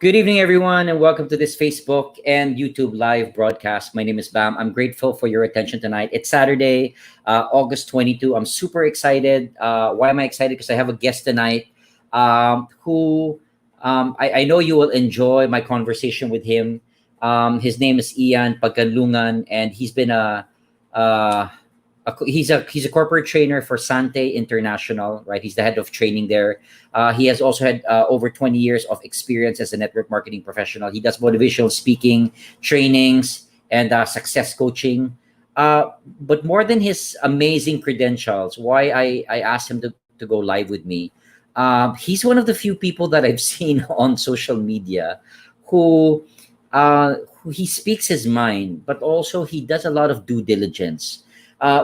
Good evening, everyone, and welcome to this Facebook and YouTube live broadcast. My name is Bam. I'm grateful for your attention tonight. It's Saturday, August 22. I'm super excited. Why am I excited? Because I have a guest tonight who I know you will enjoy my conversation with him. His name is Ian Pagkanlungan, and uh, he's a corporate trainer for Sante International, right? He's the head of training there. He has also had over 20 years of experience as a network marketing professional. He does motivational speaking, trainings, and success coaching. But more than his amazing credentials, why I asked him to go live with me, he's one of the few people that I've seen on social media who, who he speaks his mind, but also he does a lot of due diligence.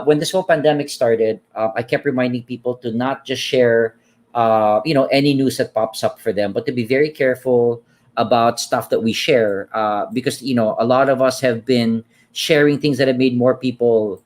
When this whole pandemic started, I kept reminding people to not just share, any news that pops up for them, but to be very careful about stuff that we share, because a lot of us have been sharing things that have made more people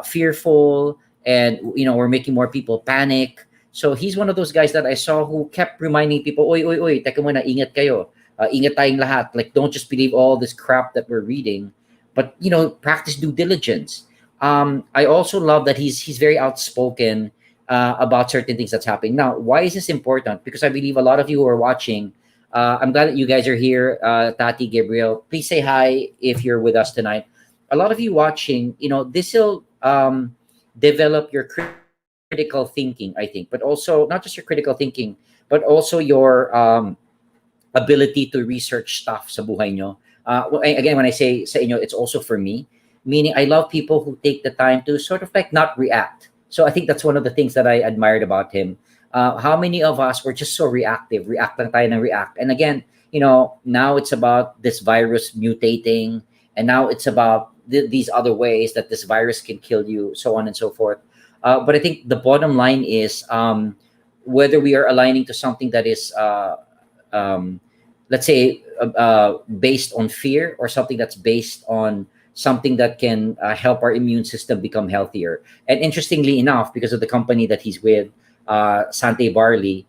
fearful, and we're making more people panic. So he's one of those guys that I saw who kept reminding people, "Oy, oy, oy, teka muna, ingat kayo, ingat tayong lahat. Like, don't just believe all this crap that we're reading, but practice due diligence." I also love that he's very outspoken about certain things that's happening. Now, why is this important? Because I believe a lot of you who are watching, I'm glad that you guys are here. Tati, Gabriel, please say hi if you're with us tonight. A lot of you watching, this will develop your critical thinking, I think, but also not just your critical thinking, but also your ability to research stuff sa buhay nyo. Again, when I say sa inyo, it's also for me. Meaning, I love people who take the time to sort of like not react. So I think that's one of the things that I admired about him. How many of us were just so reactive, react lang tayo ng react. And again, now it's about this virus mutating, and now it's about these other ways that this virus can kill you, so on and so forth. But I think the bottom line is, whether we are aligning to something that is, let's say, based on fear, or something that's based on something that can help our immune system become healthier. And interestingly enough, because of the company that he's with, Sante Barley,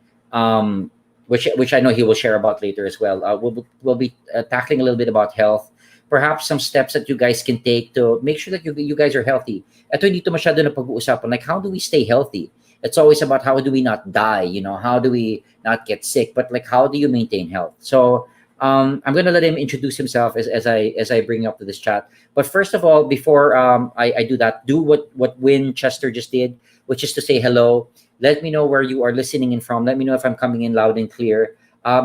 which I know he will share about later as well, we'll be tackling a little bit about health, perhaps some steps that you guys can take to make sure that you guys are healthy. Ito hindi to masyado na pag-uusapan, like how do we stay healthy? It's always about how do we not die, how do we not get sick, but like how do you maintain health? So I'm gonna let him introduce himself as I bring up to this chat. But first of all, before I do that, do what Winchester just did, which is to say hello. Let me know where you are listening in from. Let me know if I'm coming in loud and clear.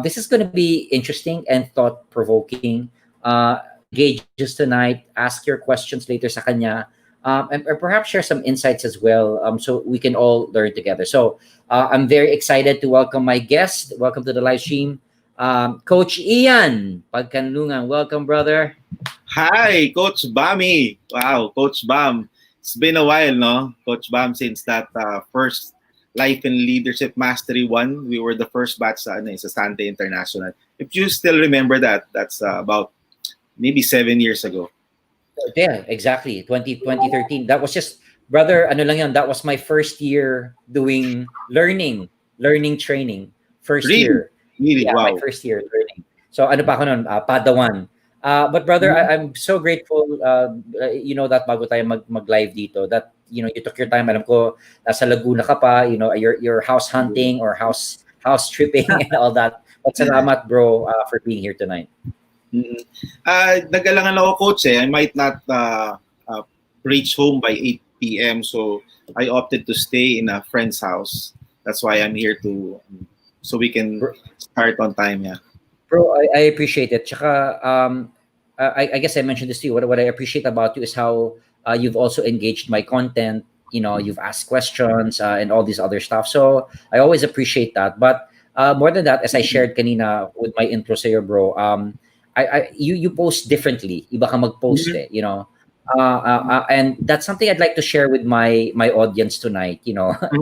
This is going to be interesting and thought provoking. Engage us tonight. Ask your questions later sa kanya. And or perhaps share some insights as well, so we can all learn together. So I'm very excited to welcome my guest. Welcome to the live stream. Coach Ian Pagkanlungan. Welcome, brother. Hi, Coach Bami. Wow, Coach Bam. It's been a while, no? Coach Bam, since that first Life and Leadership Mastery 1, we were the first batch sa Sante International. If you still remember that, that's about maybe 7 years ago. Yeah, exactly. 2013. That was just, brother, ano lang yun, that was my first year doing learning training. First Really? year. Really? Yeah, my Wow. first year learning. So ano pa ako nun, Padawan. But brother, I'm so grateful, that bago tayo mag-live dito, that, you took your time. Alam ko, nasa Laguna ka pa, you're house hunting or house tripping and all that. But salamat, bro, for being here tonight. Nagalangan ako, Coach. I might not reach home by 8 p.m. So I opted to stay in a friend's house. That's why I'm here so we can start on time, yeah. Bro, I appreciate it. Tsaka, I guess I mentioned this to you. What I appreciate about you is how you've also engaged my content. You've asked questions and all this other stuff. So I always appreciate that. But more than that, as I shared kanina with my intro sa'yo, bro, you post differently. Iba ka mag-post and that's something I'd like to share with my audience tonight,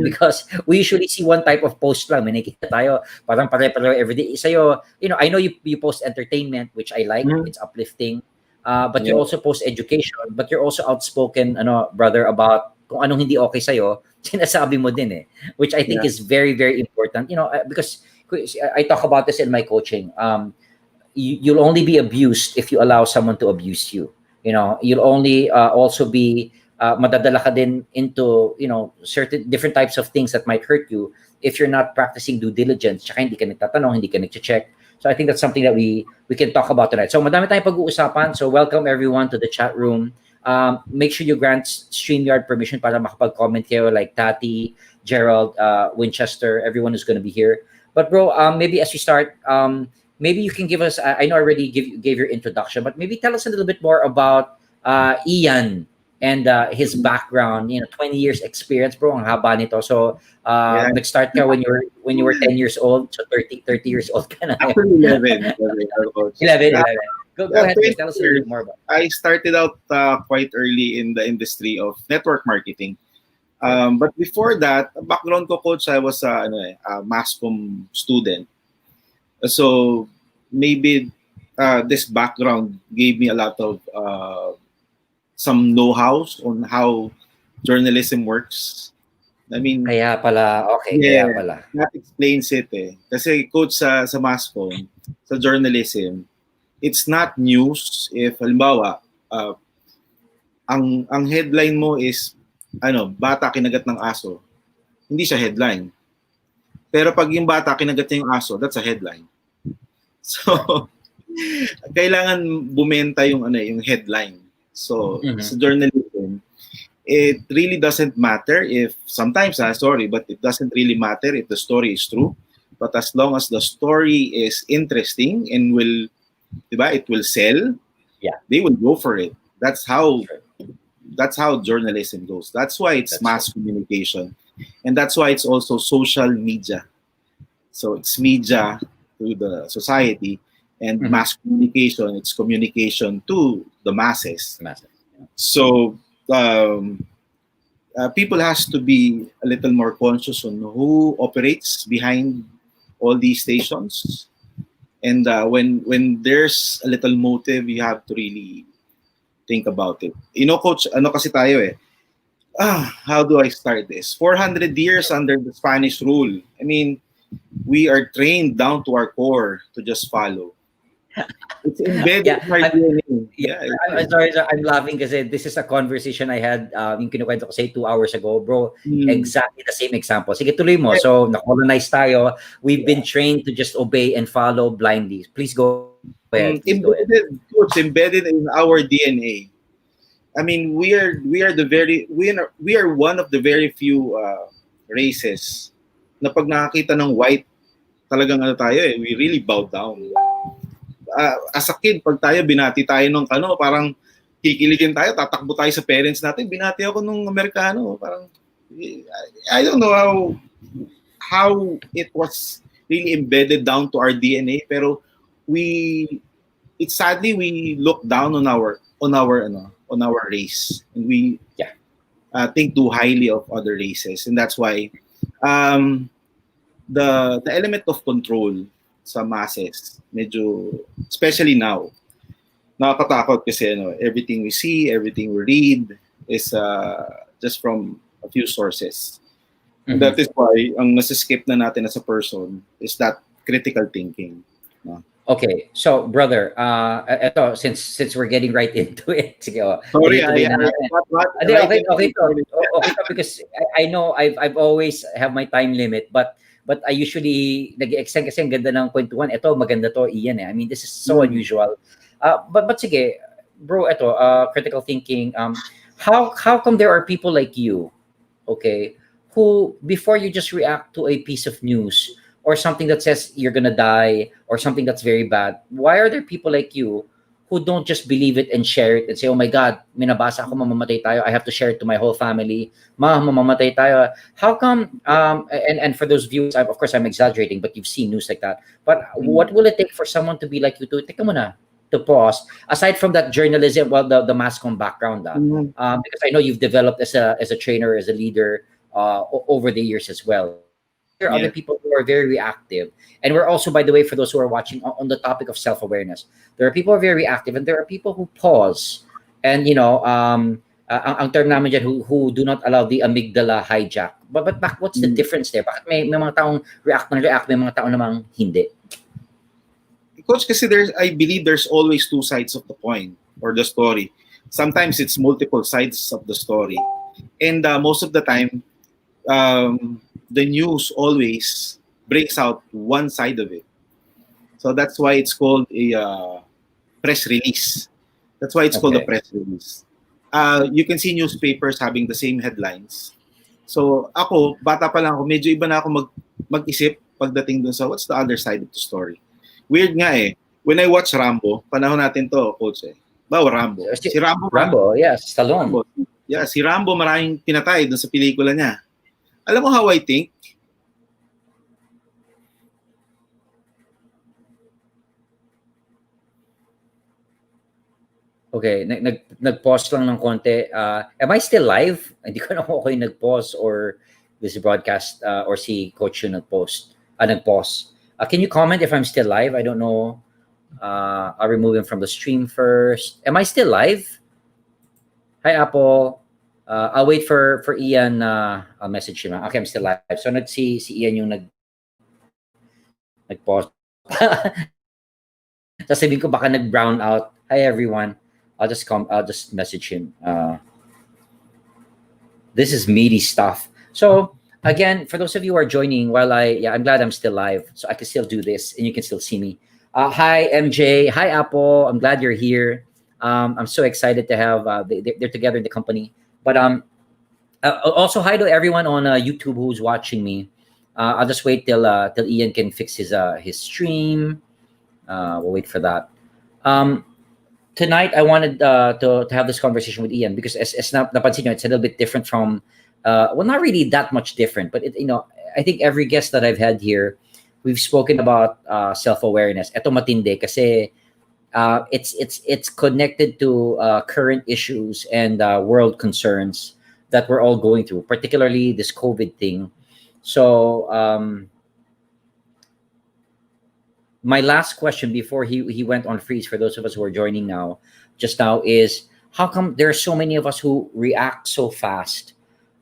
because we usually see one type of post lang. May nakikita tayo, parang pare-pareho everyday. Sa'yo, I know you post entertainment, which I like. It's uplifting. But you also post education, but you're also outspoken, brother, about kung anong hindi okay sa'yo, sinasabi mo din which I think is very, very important, because I talk about this in my coaching. you'll only be abused if you allow someone to abuse you. You'll only also be madadala ka din into certain different types of things that might hurt you if you're not practicing due diligence. Tsaka hindi ka nagtatanong, hindi ka nagche-check. So I think that's something that we can talk about tonight. So madami tayong pag-uusapan. So welcome everyone to the chat room. Make sure you grant StreamYard permission para makapag-comment kayo, like Tati, Gerald, Winchester, everyone who's going to be here. But bro, maybe as we start, maybe you can give us, I know I already gave your introduction, but maybe tell us a little bit more about Ian and his background. 20 years experience, bro. Ang haba nito. So nag-start ka when you were 10 years old, so 30 years old ka na. Actually, 11. 11. Go ahead, please. 20 Tell us a little bit more about it. I started out quite early in the industry of network marketing. But before that, background ko, coach, I was a mass comm student. So maybe this background gave me a lot of some know-hows on how journalism works. I mean, Kaya pala, okay, yeah, kaya pala. that explains it eh. Kasi coach sa mass comm, sa journalism, it's not news if halimbawa ang headline mo is bata kinagat ng aso. Hindi siya headline. Pero pag yung bata kinagat niya yung aso, that's a headline. So kailangan bumenta yung headline. So sa journalism, it really doesn't matter if sometimes but it doesn't really matter if the story is true. But as long as the story is interesting and it will sell, they will go for it. That's how journalism goes. That's why it's mass communication, and that's why it's also social media. So it's media to the society, and mass communication, it's communication to the masses. So people has to be a little more conscious on who operates behind all these stations, and when there's a little motive, you have to really think about it. Coach, kasi tayo how do I start this? 400 years under the Spanish rule. I mean, we are trained down to our core to just follow. It's embedded in our DNA. I'm sorry, I'm laughing kasi this is a conversation I had yung kinukwento ko say 2 hours ago, bro. Exactly the same example. Sige, tuloy mo. So, na-colonize tayo. We've been trained to just obey and follow blindly. Please go ahead. Embedded in our DNA. I mean, we are one of the very few races na pag nakakita ng white, talagang tayo we really bow down. As a kid, pag tayo binati tayo ng parang kikiligin tayo, tatakbo tayo sa parents natin. Binati ako nung Amerikano, parang I don't know how it was really embedded down to our DNA, pero sadly we look down on our race, and we think too highly of other races, and that's why the element of control sa masses, medyo, especially now, nakakatakot kasi everything we see, everything we read is just from a few sources. And that is why ang nasa-skip na natin as a person is that critical thinking. Okay, so brother, eto, since we're getting right into it, sige, sorry, okay, because I know I've always have my time limit, but I usually nag-extend kasi ang ganda ng kwentuhan. Ito, maganda to, Ian. I mean, this is so unusual. But sige, bro, ito, critical thinking. How come there are people like you, okay, who before you just react to a piece of news or something that says you're gonna die or something that's very bad, why are there people like you who don't just believe it and share it and say, oh my God, minabasa ako, mamamatay tayo, I have to share it to my whole family, mamamatay tayo. How come, and for those viewers, of course I'm exaggerating, but you've seen news like that, but what will it take for someone to be like you to, teka muna, to pause, aside from that journalism, well, the mass comm background, because I know you've developed as a trainer, as a leader, over the years as well. There are other people who are very reactive. And we're also, by the way, for those who are watching, on the topic of self-awareness. There are people who are very reactive, and there are people who pause. And, ang term namin dyan, who do not allow the amygdala hijack. But what's the difference there? Bakit may mga taong react, may mga taong namang hindi? Coach, kasi I believe there's always two sides of the coin or the story. Sometimes it's multiple sides of the story. And most of the time, the news always brings out one side of it. So that's why it's called a press release. That's why it's called a Okay. press release. You can see newspapers having the same headlines. So ako, bata pa lang ako, medyo iba na ako mag-isip pagdating dun sa what's the other side of the story. Weird nga eh. When I watch Rambo, panahon natin to, coach eh. Rambo. Si Rambo, Rambo, yes, Stallone. Rambo. Yeah, si Rambo maraming pinatay dun sa pelikula niya. Alam mo how I think? Okay, nag-pause lang ng konti. Am I still live? Hindi ko na kung ako yung nag-pause or this broadcast or si Coach yung nag-pause. Can you comment if I'm still live? I don't know. I'll remove him from the stream first. Am I still live? Hi, Apple. I'll wait for Ian. I'll message him. Okay, I'm still live. So si Ian yung nag-pause. Sasabihin ko baka nag-brown out. Hi, everyone. I'll just message him. This is meaty stuff. So again, for those of you who are joining, I'm glad I'm still live, so I can still do this and you can still see me. Hi MJ, hi Apple. I'm glad you're here. I'm so excited to have they're together in the company. But also hi to everyone on YouTube who's watching me. I'll just wait till Ian can fix his stream. We'll wait for that. Tonight I wanted to have this conversation with Ian because as napansin nyo, it's a little bit different from well, not really that much different, but I think every guest that I've had here, we've spoken about self-awareness. Ito matindi kasi it's connected to current issues and world concerns that we're all going through, particularly this COVID thing. So my last question before he went on freeze, for those of us who are joining just now, is how come there are so many of us who react so fast?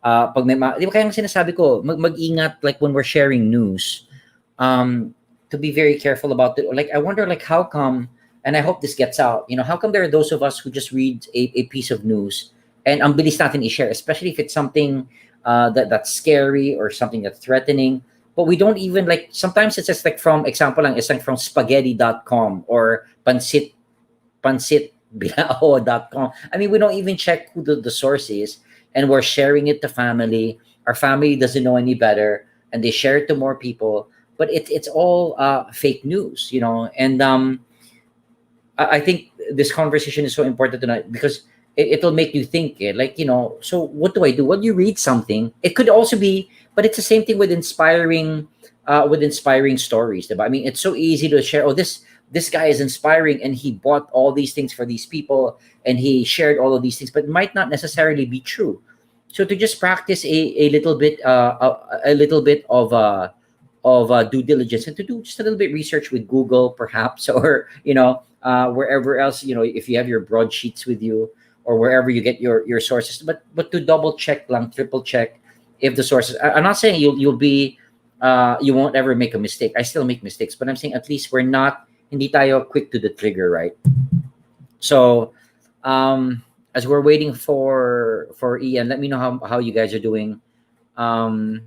Pag may di ba kaya sinasabi ko, mag-ingat like when we're sharing news, to be very careful about it. Like I wonder like how come, and I hope this gets out, how come there are those of us who just read a piece of news and ang bilis natin i-share, especially if it's something that's scary or something that's threatening. But we don't even like, sometimes it's just like from example lang, it's like from spaghetti.com or pansitbilao.com. I mean, we don't even check who the source is, and we're sharing it to family. Our family doesn't know any better, and they share it to more people. But it's all fake news, And I think this conversation is so important tonight because it'll make you think. So what do I do? Well, you read something. It could also be, but it's the same thing with inspiring stories. Diba? I mean, it's so easy to share. Oh, this guy is inspiring, and he bought all these things for these people, and he shared all of these things, but it might not necessarily be true. So to just practice a little bit of due diligence, and to do just a little bit research with Google, perhaps, or wherever else, if you have your broadsheets with you, or wherever you get your sources, but to double check, triple check if the sources. I'm not saying you'll be you won't ever make a mistake. I still make mistakes, but I'm saying at least we're not hindi tayo quick to the trigger, right? So as we're waiting for Ian, let me know how you guys are doing. I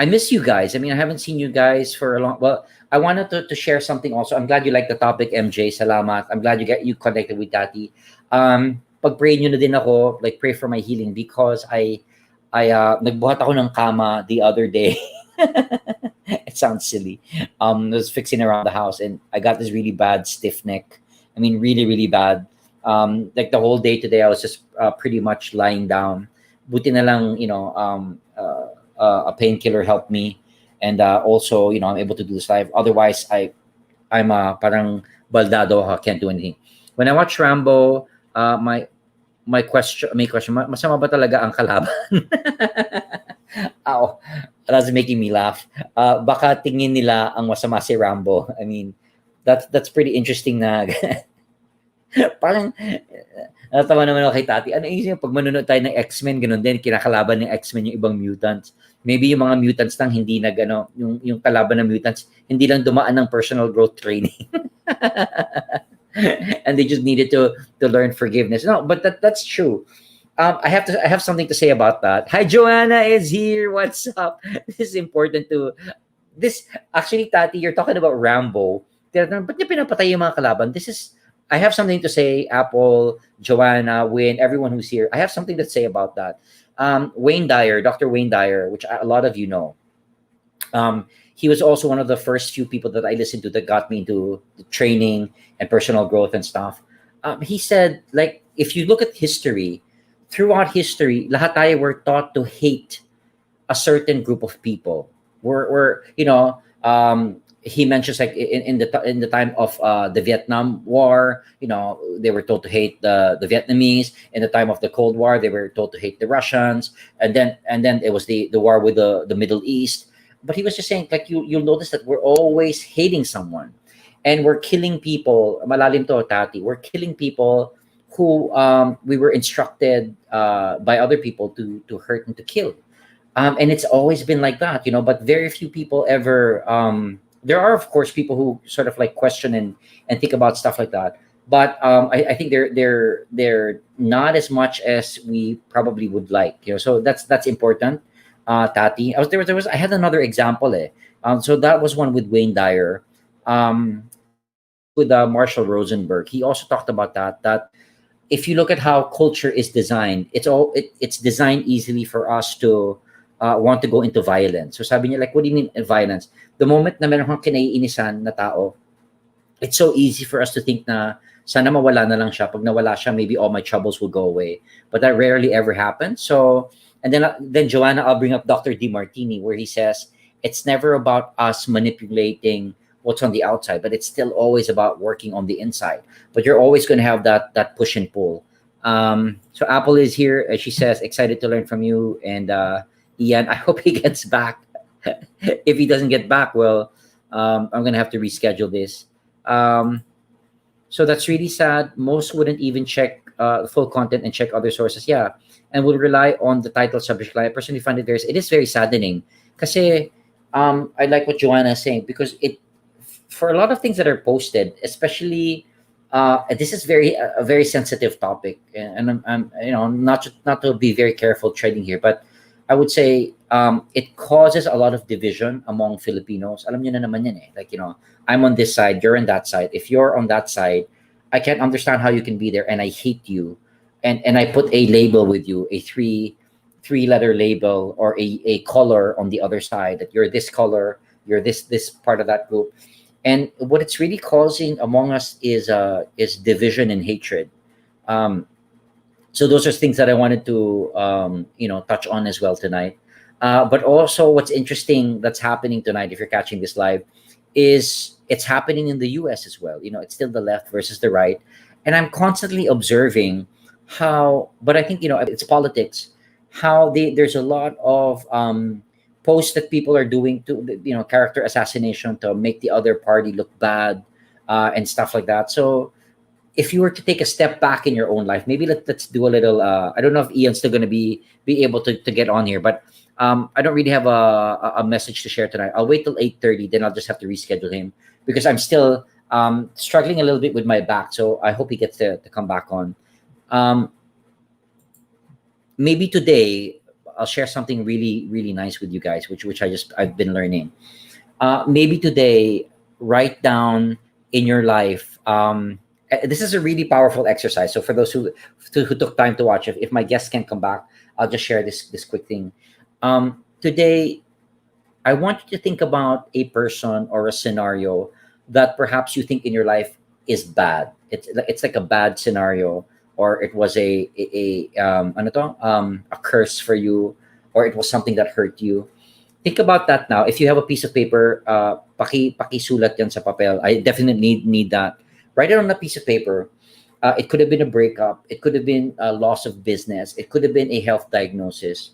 miss you guys. I mean, I haven't seen you guys for a long. Well, I wanted to share something also. I'm glad you like the topic, MJ. Salamat. I'm glad you connected with Tati. Pag-pray nyo na din ako, like pray for my healing, because I nagbuhat ako ng kama the other day. It sounds silly. I was fixing around the house and I got this really bad stiff neck. I mean, really, really bad. Like the whole day today, I was just pretty much lying down. Buti na lang, a painkiller helped me, and also I'm able to do this live. Otherwise I'm parang baldado, can't do anything. When I watch Rambo, my question, masama ba talaga ang kalaban? Ow, that's making me laugh. Baka tingin nila ang masama si Rambo. I mean, that's pretty interesting na parang Natawa naman ako kay Tati. Ano isip pag manonood tayo ng X-Men, ganun din, kinakalaban ng X-Men yung ibang mutants. Maybe yung mga mutants lang hindi yung kalaban ng mutants, hindi lang dumaan ng personal growth training. And they just needed to learn forgiveness. No, but that's true. I have something to say about that. Hi, Joanna is here. What's up? This is important to this. Actually, Tati, you're talking about Rambo. Ba't niya pinapatay yung mga kalaban? This is I have something to say. Apple, Joanna, Win, everyone who's here. I have something to say about that. Wayne Dyer, Dr. Wayne Dyer, which a lot of you know. He was also one of the first few people that I listened to that got me into the training and personal growth and stuff. He said, like, if you look at history, throughout history, lahat tayo were taught to hate a certain group of people. He mentions like in the time of the Vietnam War, they were told to hate the Vietnamese. In the time of the Cold War, they were told to hate the Russians, and then it was the war with the Middle East. But he was just saying, like, you'll notice that we're always hating someone, and we're killing people. Malalim to, Tati. We're killing people who we were instructed by other people to hurt and to kill. And it's always been like that, but very few people ever. There are, of course, people who sort of like question and think about stuff like that. But I think they're not as much as we probably would like. So that's important, Tati. I had another example. So that was one with Wayne Dyer. With Marshall Rosenberg, he also talked about that if you look at how culture is designed, it's designed easily for us to want to go into violence. So sabi niya, like, what do you mean violence? The moment na meron kang kinaiinisan na tao, it's so easy for us to think na sana mawala na lang siya. Pag nawala siya, maybe all my troubles will go away. But that rarely ever happens. So, and then Joanna, I'll bring up Dr. DeMartini, where he says it's never about us manipulating what's on the outside, but it's still always about working on the inside. But you're always going to have that push and pull. So Apple is here. She says, excited to learn from you. And Ian, I hope he gets back. If he doesn't get back, well, I'm going to have to reschedule this. So that's really sad. Most wouldn't even check full content and check other sources. Yeah. And will rely on the title subject line. I personally find it is very saddening. Kasi I like what Joanna is saying, because for a lot of things that are posted, especially this is a very sensitive topic, and I'm not to be very careful treading here, but I would say it causes a lot of division among Filipinos. Alam niyo na naman yan eh. Like, I'm on this side, you're on that side. If you're on that side, I can't understand how you can be there, and I hate you, and I put a label with you, a three-letter label, or a color on the other side, that you're this color, you're this part of that group. And what it's really causing among us is division and hatred. So those are things that I wanted to touch on as well tonight. But also, what's interesting that's happening tonight, if you're catching this live, is it's happening in the U.S. as well. It's still the left versus the right, and I'm constantly observing how. But I think it's politics. How there's a lot of posts that people are doing to character assassination to make the other party look bad, and stuff like that. So if you were to take a step back in your own life, maybe let's do a little I don't know if Ian's still going to be able to get on here, but I don't really have a message to share tonight. I'll wait till 8:30, then I'll just have to reschedule him, because I'm still struggling a little bit with my back, so I hope he gets to come back on. Maybe today I'll share something really, really nice with you guys, which I've been learning. Maybe today, write down in your life. This is a really powerful exercise. So for those who took time to watch, if my guests can come back, I'll just share this quick thing. Today, I want you to think about a person or a scenario that perhaps you think in your life is bad. It's like a bad scenario, or it was a curse for you, or it was something that hurt you. Think about that now. If you have a piece of paper, pakisulat yan sa papel. I definitely need that. Write it on a piece of paper. It could have been a breakup. It could have been a loss of business. It could have been a health diagnosis.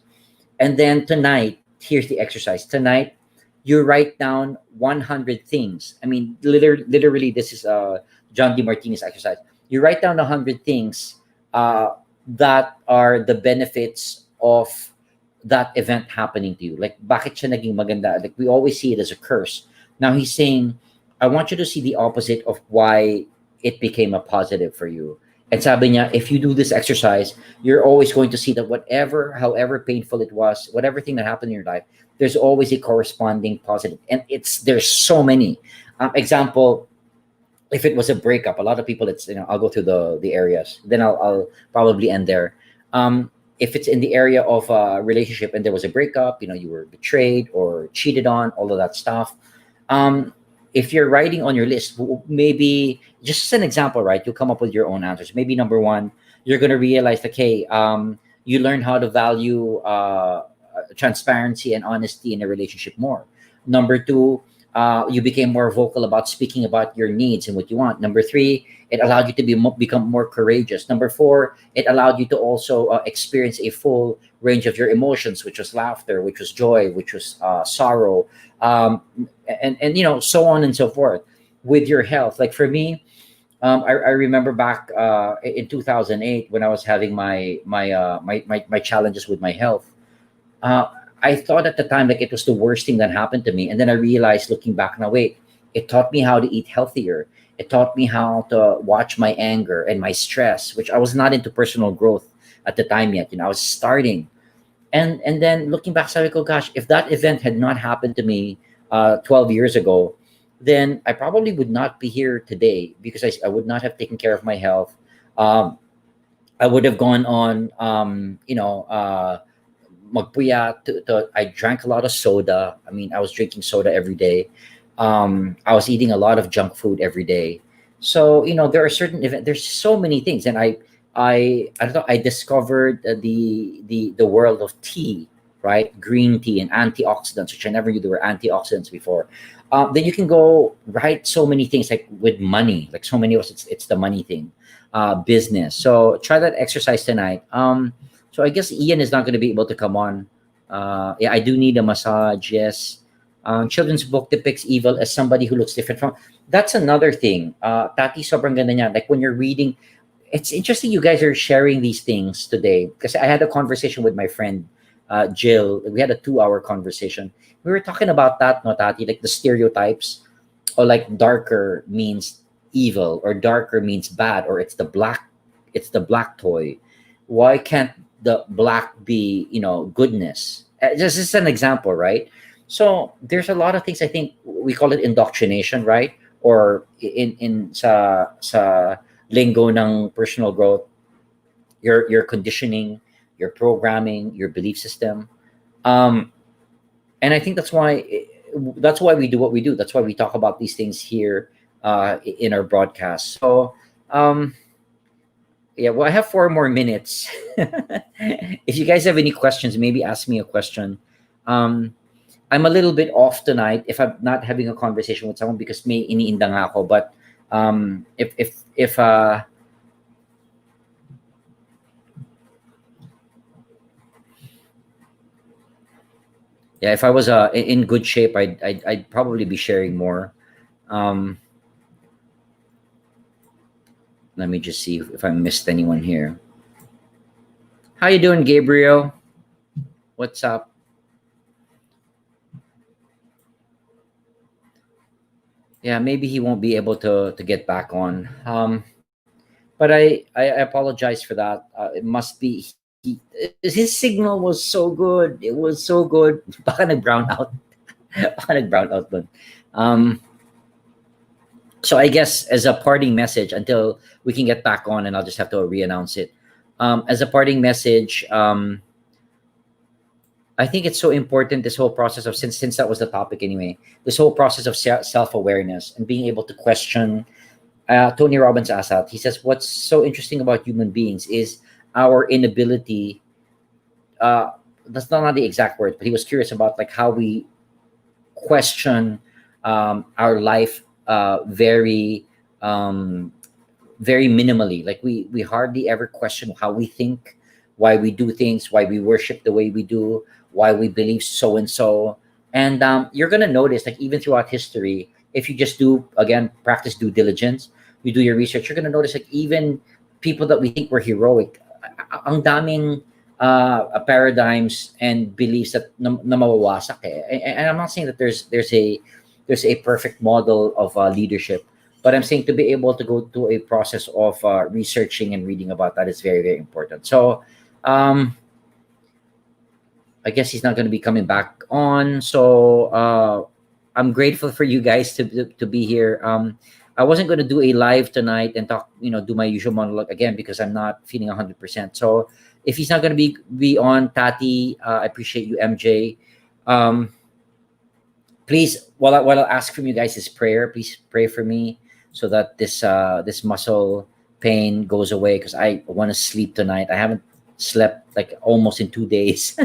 And then tonight, here's the exercise. Tonight, you write down 100 things. I mean, literally, this is John DeMartini's exercise. You write down 100 things uh, that are the benefits of that event happening to you. Like, bakit siya naging maganda? Like, we always see it as a curse. Now he's saying, I want you to see the opposite of why it became a positive for you. And sabi niya, if you do this exercise, you're always going to see that whatever, however painful it was, whatever thing that happened in your life, there's always a corresponding positive. And there's so many. Example, if it was a breakup, a lot of people, it's, I'll go through the areas, then I'll probably end there. If it's in the area of a relationship and there was a breakup, you were betrayed or cheated on, all of that stuff. um if you're writing on your list, maybe just as an example, right, you'll come up with your own answers. Maybe number one, you're going to realize that, hey, you learn how to value transparency and honesty in a relationship more. Number two, you became more vocal about speaking about your needs and what you want. Number three, it allowed you to become more courageous. Number four, it allowed you to also experience a full range of your emotions, which was laughter, which was joy, which was sorrow, um, and so on and so forth. With your health, like for me, I remember back in 2008 when I was having my challenges with my health. uh, I thought at the time like it was the worst thing that happened to me, and then I realized, looking back now, wait, it taught me how to eat healthier. It taught me how to watch my anger and my stress, which I was not into personal growth at the time yet. I was starting, and then looking back, I go, gosh, if that event had not happened to me 12 years ago, then I probably would not be here today, because I would not have taken care of my health. Um, I would have gone on, magpuyat. I drank a lot of soda. I mean, I was drinking soda every day. I was eating a lot of junk food every day. So there are certain events. There's so many things, and I don't know. I discovered the world of tea, right? Green tea and antioxidants, which I never knew there were antioxidants before. Then you can go write so many things, like with money. Like so many of us, it's the money thing, business. So try that exercise tonight. So I guess Ian is not going to be able to come on. Yeah, I do need a massage. Yes. Children's book depicts evil as somebody who looks different from. That's another thing. Tati, sobrang ganda niya. Like when you're reading, it's interesting you guys are sharing these things today, because I had a conversation with my friend Jill. We had a 2-hour conversation. We were talking about that, no, Tati, like the stereotypes, or like darker means evil, or darker means bad, or it's the black toy. Why can't the black be, goodness? This is an example, right? So there's a lot of things. I think we call it indoctrination, right? Or in sa lingo ng personal growth, your conditioning, your programming, your belief system. Um, and I think that's why we do what we do. That's why we talk about these things here in our broadcast. So yeah, well, I have 4 more minutes. If you guys have any questions, maybe ask me a question. Um, I'm a little bit off tonight if I'm not having a conversation with someone, because may iniinda nga ako. But if yeah, if I was in good shape, I'd probably be sharing more. Um, Let me just see if I missed anyone here. How you doing, Gabriel? What's up? Yeah, maybe he won't be able to get back on. But I apologize for that. It must be his signal was so good. It was so good. Baka nag-brown out. Baka nag-brown out dun. Um, so I guess as a parting message, until we can get back on, and I'll just have to re-announce it. As a parting message, I think it's so important, this whole process of, since that was the topic anyway, this whole process of self awareness and being able to question. Tony Robbins asked that. He says, "What's so interesting about human beings is our inability." That's not the exact word, but he was curious about like how we question our life very very minimally. Like we hardly ever question how we think, why we do things, why we worship the way we do, why we believe so and so. And you're gonna notice, like even throughout history, if you just do again practice due diligence, you do your research, you're gonna notice like even people that we think were heroic, ang daming paradigms and beliefs that na mawawasak eh. And I'm not saying that there's a perfect model of leadership, but I'm saying to be able to go through a process of researching and reading about that is very, very important. So um, I guess he's not going to be coming back on. So I'm grateful for you guys to be here. I wasn't going to do a live tonight and talk, do my usual monologue again because I'm not feeling 100%. So if he's not going to be on, Tati, I appreciate you, MJ. Um, Please, while I ask from you guys is prayer, please pray for me so that this muscle pain goes away because I want to sleep tonight. I haven't slept like almost in 2 days.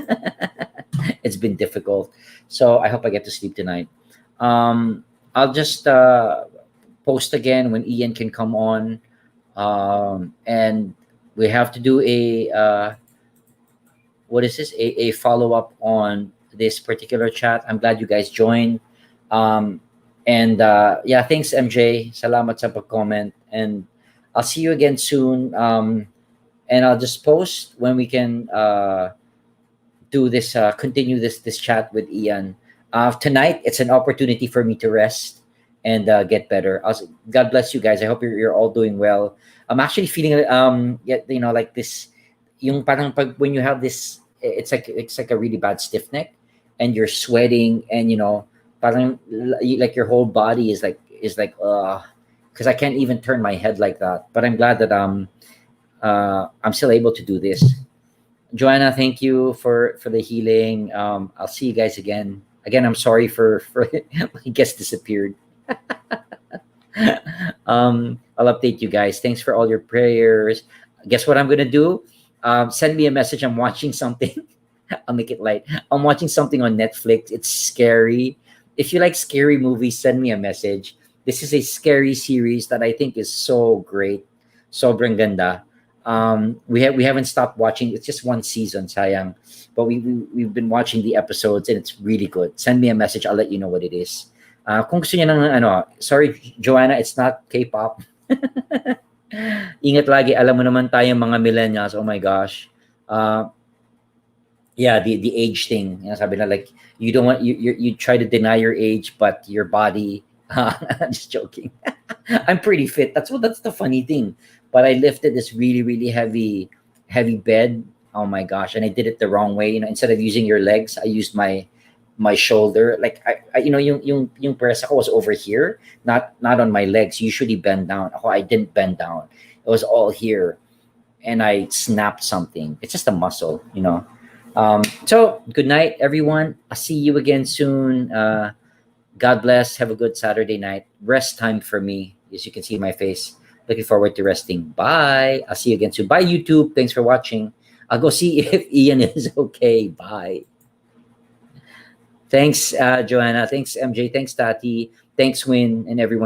It's been difficult, so I hope I get to sleep tonight. I'll just post again when Ian can come on, and we have to do a what is this, a follow-up on this particular chat. I'm glad you guys joined. um and yeah, thanks, MJ, salamat sa pag-comment, and I'll see you again soon. And I'll just post when we can do this, continue this chat with Ian. Tonight it's an opportunity for me to rest and get better. God bless you guys. I hope you're all doing well. I'm actually feeling yeah, like this, yung parang pag when you have this, it's like a really bad stiff neck, and you're sweating, and parang like your whole body is like because I can't even turn my head like that. But I'm glad that I'm still able to do this. Joanna, thank you for the healing. I'll see you guys again. Again, I'm sorry for my guest disappeared. I'll update you guys. Thanks for all your prayers. Guess what I'm gonna do? Send me a message. I'm watching something. I'll make it light. I'm watching something on Netflix. It's scary. If you like scary movies, send me a message. This is a scary series that I think is so great. Sobrang ganda. We haven't stopped watching. It's just one season, sayang. But we've been watching the episodes, and it's really good. Send me a message. I'll let you know what it is. Kung gusto niya ng ano, sorry Joanna, it's not K-pop. Ingat lagi, alam mo naman tayong mga millennials. Oh my gosh. Yeah, the age thing. Sabi na, like, you don't want you try to deny your age, but your body. Just joking. I'm pretty fit. That's the funny thing. But I lifted this really, really heavy bed. Oh my gosh! And I did it the wrong way. Instead of using your legs, I used my shoulder. Like yung press ako was over here, not on my legs. Usually bend down. Ako, I didn't bend down. It was all here, and I snapped something. It's just a muscle. So good night, everyone. I'll see you again soon. God bless. Have a good Saturday night. Rest time for me. As you can see my face. Looking forward to resting. Bye. I'll see you again soon. Bye, YouTube. Thanks for watching. I'll go see if Ian is okay. Bye. Thanks, Joanna. Thanks, MJ. Thanks, Tati. Thanks, Win, and everyone